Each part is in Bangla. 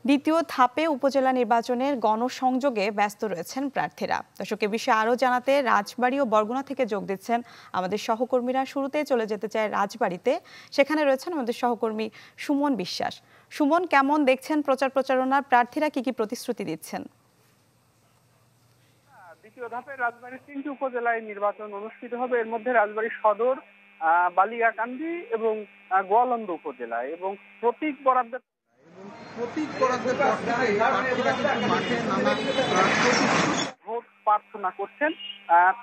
দ্বিতীয় ধাপে উপজেলা নির্বাচনের গণসংযোগে ব্যস্ত রয়েছেন প্রার্থীরা। দর্শক, এ বিষয়ে আরও জানাতে রাজবাড়ী ও বরগুনা থেকে যোগ দিচ্ছেন আমাদের সহকর্মীরা। শুরুতেই চলে যেতে চায় রাজবাড়ীতে, সেখানে রয়েছেন আমাদের সহকর্মী সুমন বিশ্বাস। সুমন, কেমন দেখছেন প্রচার প্রচারণা? প্রার্থীরা কি কি প্রতিশ্রুতি দিচ্ছেন? দ্বিতীয় ধাপে রাজবাড়ীর ৩টি উপজেলায় নির্বাচন অনুষ্ঠিত হবে। এর মধ্যে রাজবাড়ী সদর, বালিয়াকান্দি এবং গোয়ালন্দ উপজেলায়, এবং প্রতীক বরাদ্দের ভোট প্রার্থনা করছেন।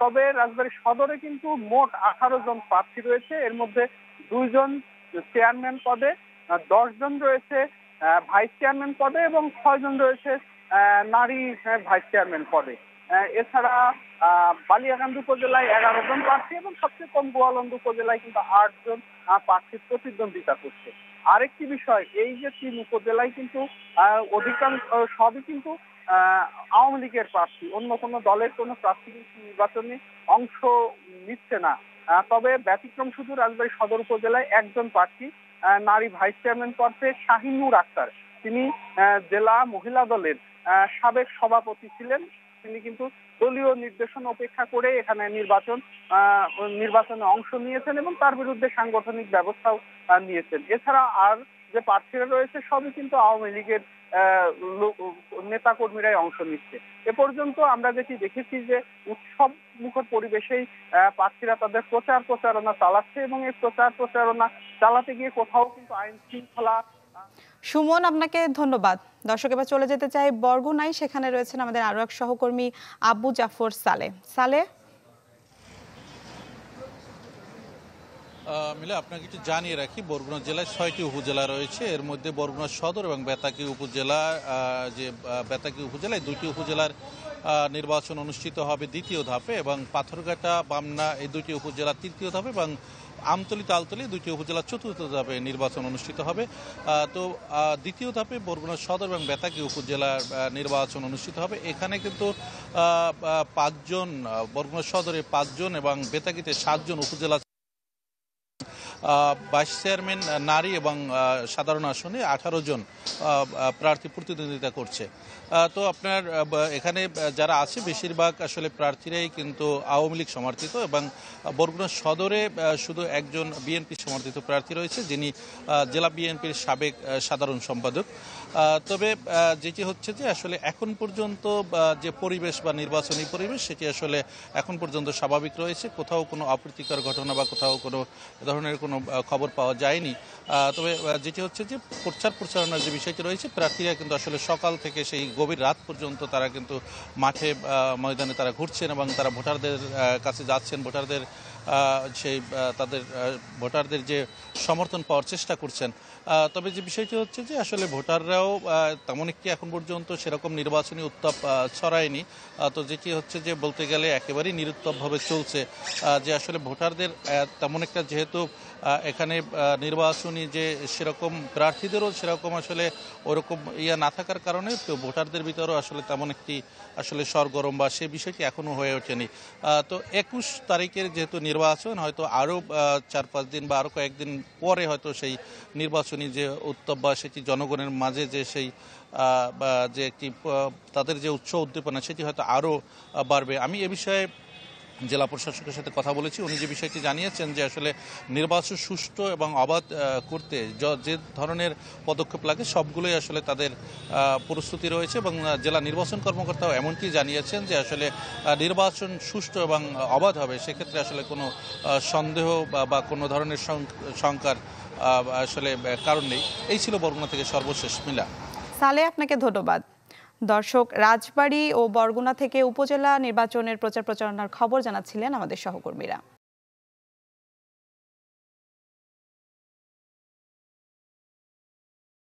তবে রাজবাড়ী সদরে কিন্তু মোট 18 জন প্রার্থী রয়েছে। এর মধ্যে 2 জন চেয়ারম্যান পদে, 10 জন রয়েছে ভাইস চেয়ারম্যান পদে এবং 6 জন রয়েছে নারী ভাইস চেয়ারম্যান পদে। এছাড়া বালিয়াকান্দি উপজেলায় 11 জন প্রার্থী এবং সবচেয়ে কম গোয়ালন্দ উপজেলায় কিন্তু 8 জন প্রার্থী প্রতিদ্বন্দ্বিতা করছে। আরেকটি বিষয়, এই যে 3 উপজেলায় কিন্তু অধিকাংশ সবই কিন্তু আওয়ামী লীগের প্রার্থী, অন্য কোনো দলের কোনো প্রার্থী কিন্তু নির্বাচনে অংশ নিচ্ছে না। তবে ব্যতিক্রম শুধু রাজবাড়ী সদর উপজেলায় একজন প্রার্থী, নারী ভাইস চেয়ারম্যান পদে শাহিনুর আক্তার। তিনি জেলা মহিলা দলের সাবেক সভাপতি ছিলেন। তিনি কিন্তু দলীয় নির্দেশনা উপেক্ষা করে এখানে নির্বাচনে অংশ নিয়েছেন এবং তার বিরুদ্ধে সাংগঠনিক ব্যবস্থাও নিয়েছেন। এছাড়া আর যে প্রার্থীরা রয়েছে সবই কিন্তু আওয়ামী লীগের নেতা কর্মীরাই অংশ নিচ্ছে। এ পর্যন্ত আমরা যেটি দেখেছি যে উৎসব মুখর পরিবেশেই প্রার্থীরা তাদের প্রচারণা চালাচ্ছে এবং এই প্রচারণা চালাতে গিয়ে কোথাও কিন্তু আইন শৃঙ্খলা। সুমন, আপনাকে ধন্যবাদ। দর্শক, এবার চলে যেতে চাই বরগুনায়, সেখানে রয়েছেন আমাদের আরো এক সহকর্মী আবু জাফর সালে। মিলে আপনাকে একটু জানিয়ে রাখি, বরগুনা জেলায় 6টি উপজেলা রয়েছে। এর মধ্যে বরগুনা সদর এবং বেতাকি উপজেলায় 2টি উপজেলার নির্বাচন অনুষ্ঠিত হবে দ্বিতীয় ধাপে, এবং পাথরঘাটা, বামনা এই 2টি উপজেলা তৃতীয় ধাপে, এবং আমতলী, তালতলী 2টি উপজেলা চতুর্থ ধাপে নির্বাচন অনুষ্ঠিত হবে। তো দ্বিতীয় ধাপে বরগুনা সদর এবং বেতাকি উপজেলার নির্বাচন অনুষ্ঠিত হবে। এখানে কিন্তু 5 জন, বরগুনা সদরে 5 জন এবং বেতাকিতে 7 জন উপজেলা ভাইস চেয়ারম্যান নারী এবং সাধারণ আসনে 18 জন প্রার্থী প্রতিদ্বন্দ্বিতা করছে। তো আপনার এখানে যারা আছে বেশিরভাগ আসলে প্রার্থীরাই কিন্তু আওয়ামী লীগ সমর্থিত, এবং বরগুনা সদরে শুধু একজন বিএনপি সমর্থিত প্রার্থী রয়েছে, যিনি জেলা বিএনপির সাবেক সাধারণ সম্পাদক। তবে যেটি হচ্ছে যে আসলে এখন পর্যন্ত যে পরিবেশ বা নির্বাচনী পরিবেশ, সেটি আসলে এখন পর্যন্ত স্বাভাবিক রয়েছে। কোথাও কোনো অপ্রীতিকর ঘটনা বা কোথাও কোনো ধরনের কোনো খবর পাওয়া যায়নি। তবে যেটি হচ্ছে যে প্রচারণার যে বিষয়টি রয়েছে, প্রার্থীরা কিন্তু আসলে সকাল থেকে সেই গভীর রাত পর্যন্ত তারা কিন্তু মাঠে ময়দানে তারা ঘুরছেন এবং তারা ভোটারদের কাছে যাচ্ছেন, তাদের ভোটারদের যে সমর্থন পাওয়ার চেষ্টা করছেন। তবে যে বিষয়টি হচ্ছে যে আসলে ভোটাররাও তেমন একটি এখন পর্যন্ত সেরকম নির্বাচনী উত্তাপ ছড়ায়নি। তো যেটি হচ্ছে যে বলতে গেলে একেবারেই নিরুত্তাপভাবে চলছে, যে আসলে ভোটারদের তেমন একটা, যেহেতু এখানে নির্বাচনী যে সেরকম প্রার্থীদেরও সেরকম আসলে ওরকম না থাকার কারণে তো ভোটারদের ভিতরেও আসলে তেমন একটি আসলে সরগরম বা সে বিষয়টি এখনো হয়ে ওঠেনি। তো 21 তারিখের যেহেতু নির্বাচন, হয়তো আরও 4-5 দিন বা আরও কয়েকদিন পরে হয়তো সেই নির্বাচনী যে উত্তাপ বা সেটি জনগণের মাঝে যে সেই যে একটি তাদের যে উৎসাহ উদ্দীপনা, সেটি হয়তো আরও বাড়বে। আমি এ বিষয়ে জেলা প্রশাসকের সাথে কথা বলেছি। উনি যে বিষয়টি জানিয়েছেন যে আসলে নির্বাচন সুষ্ঠু এবং অবাধ করতে যে ধরনের পদক্ষেপ লাগে সবগুলোই আসলে তাদের প্রস্তুতি রয়েছে, এবং জেলা নির্বাচন কর্মকর্তাও এমনটি জানিয়েছেন যে আসলে নির্বাচন সুষ্ঠু এবং অবাধ হবে, সেক্ষেত্রে আসলে কোনো সন্দেহ বা কোনো ধরনের শঙ্কার আসলে কারণ নেই। এই ছিল বরগুনা থেকে সর্বশেষ। মিলা, আপনাকে ধন্যবাদ। দর্শক, রাজবাড়ী ও বরগুনা থেকে উপজেলা নির্বাচনের প্রচারণার খবর জানাচ্ছিলেন আমাদের সহকর্মীরা।